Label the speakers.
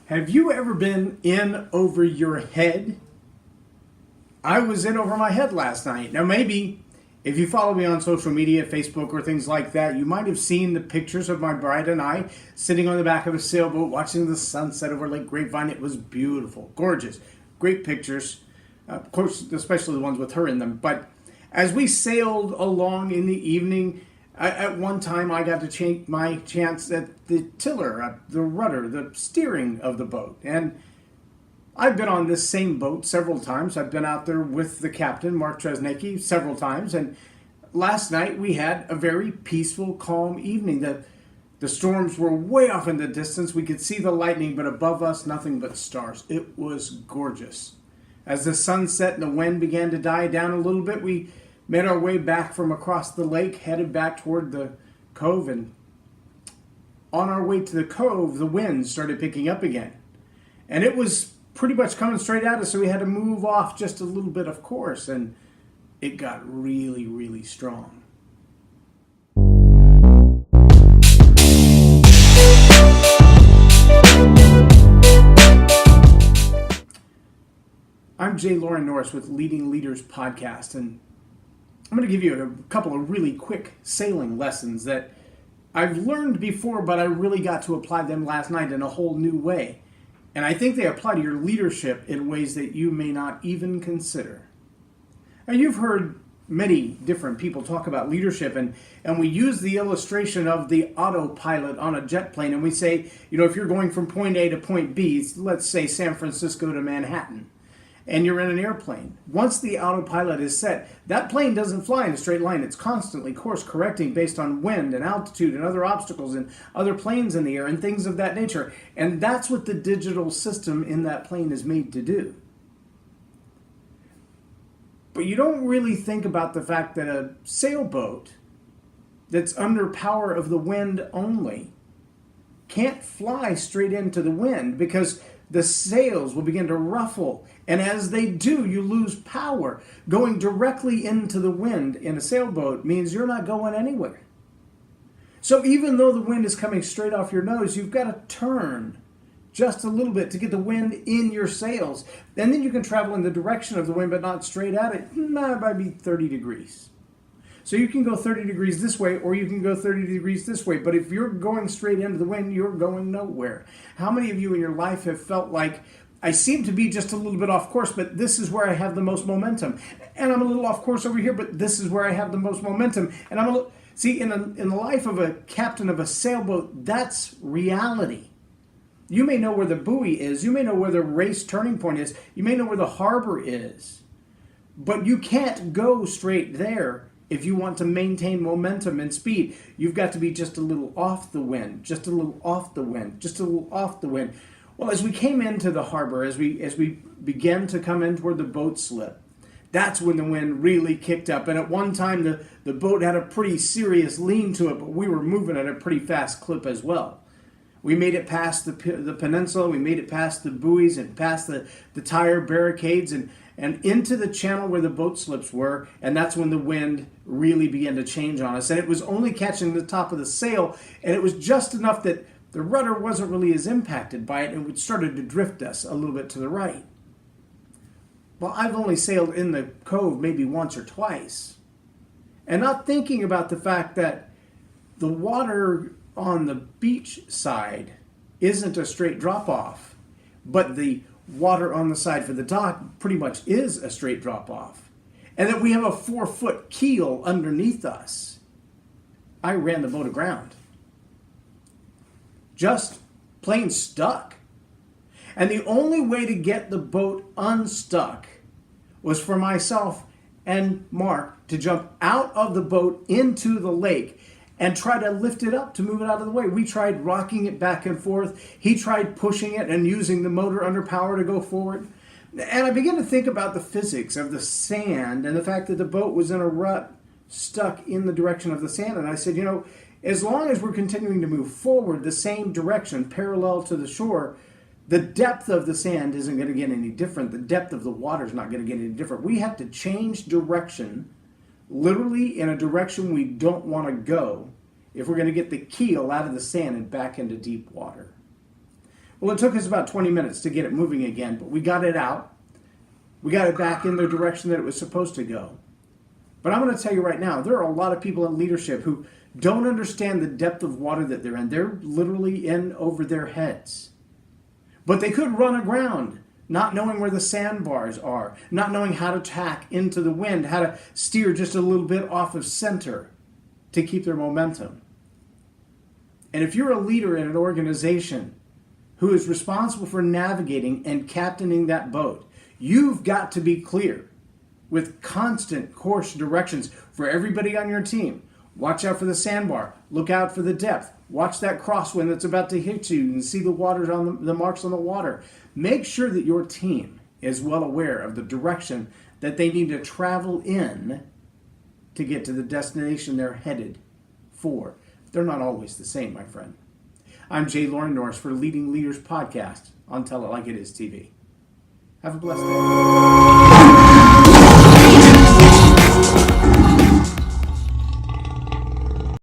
Speaker 1: Have you ever been in over your head? I was in over my head last night. Now, maybe if you follow me on social media, Facebook, or things like that, you might have seen the pictures of my bride and I sitting on the back of a sailboat watching the sunset over Lake Grapevine. It was beautiful, gorgeous, great pictures. Of course, especially the ones with her in them. But as we sailed along in the evening, at one time I got to take my chance at the tiller, the rudder, the steering of the boat. And I've been on this same boat several times. I've been out there with the captain, Mark Tresnecki, several times. And last night we had a very peaceful, calm evening. The storms were way off in the distance. We could see the lightning, but above us, nothing but stars. It was gorgeous. As the sun set and the wind began to die down a little bit, we made our way back from across the lake, headed back toward the cove. And on our way to the cove, the wind started picking up again. And it was pretty much coming straight at us, so we had to move off just a little bit, of course, and it got really, really strong. I'm J Loren Norris with Leading Leaders Podcast, and I'm going to give you a couple of really quick sailing lessons that I've learned before, but I really got to apply them last night in a whole new way. And I think they apply to your leadership in ways that you may not even consider. Now, you've heard many different people talk about leadership, and we use the illustration of the autopilot on a jet plane, and we say, if you're going from point A to point B, let's say San Francisco to Manhattan, and you're in an airplane. Once the autopilot is set, that plane doesn't fly in a straight line. It's constantly course correcting based on wind and altitude and other obstacles and other planes in the air and things of that nature. And that's what the digital system in that plane is made to do. But you don't really think about the fact that a sailboat that's under power of the wind only can't fly straight into the wind, because the sails will begin to ruffle, and as they do, you lose power. Going directly into the wind in a sailboat means you're not going anywhere. So even though the wind is coming straight off your nose, you've got to turn just a little bit to get the wind in your sails. And then you can travel in the direction of the wind, but not straight at it. It might be 30 degrees. So you can go 30 degrees this way, or you can go 30 degrees this way. But if you're going straight into the wind, you're going nowhere. How many of you in your life have felt like, I seem to be just a little bit off course, but this is where I have the most momentum. And I'm a little off course over here, but this is where I have the most momentum. And see, in the life of a captain of a sailboat, that's reality. You may know where the buoy is. You may know where the race turning point is. You may know where the harbor is. But you can't go straight there. If you want to maintain momentum and speed, you've got to be just a little off the wind, just a little off the wind, just a little off the wind. Well, as we came into the harbor, as we began to come in toward the boat slip, that's when the wind really kicked up. And at one time, the boat had a pretty serious lean to it, but we were moving at a pretty fast clip as well. We made it past the peninsula, we made it past the buoys and past the tire barricades and into the channel where the boat slips were, and that's when the wind really began to change on us. And it was only catching the top of the sail, and it was just enough that the rudder wasn't really as impacted by it, and it started to drift us a little bit to the right. Well, I've only sailed in the cove maybe once or twice, and not thinking about the fact that the water on the beach side isn't a straight drop-off, but the water on the side for the dock pretty much is a straight drop-off, and that we have a 4-foot keel underneath us. I ran the boat aground. Just plain stuck. And the only way to get the boat unstuck was for myself and Mark to jump out of the boat into the lake and try to lift it up to move it out of the way. We tried rocking it back and forth. He tried pushing it and using the motor under power to go forward. And I began to think about the physics of the sand and the fact that the boat was in a rut stuck in the direction of the sand. And I said, as long as we're continuing to move forward the same direction, parallel to the shore, the depth of the sand isn't going to get any different. The depth of the water is not going to get any different. We have to change direction, literally in a direction we don't want to go, if we're going to get the keel out of the sand and back into deep water. Well, it took us about 20 minutes to get it moving again, but we got it out. We got it back in the direction that it was supposed to go. But I'm going to tell you right now, there are a lot of people in leadership who don't understand the depth of water that they're in. They're literally in over their heads. But they could run aground, not knowing where the sandbars are, not knowing how to tack into the wind, how to steer just a little bit off of center to keep their momentum. And if you're a leader in an organization who is responsible for navigating and captaining that boat, you've got to be clear with constant course directions for everybody on your team. Watch out for the sandbar. Look out for the depth. Watch that crosswind that's about to hit you and see the waters on the marks on the water. Make sure that your team is well aware of the direction that they need to travel in to get to the destination they're headed for. They're not always the same, my friend. I'm J Loren Norris for Leading Leaders Podcast on Tell It Like It Is TV. Have a blessed day.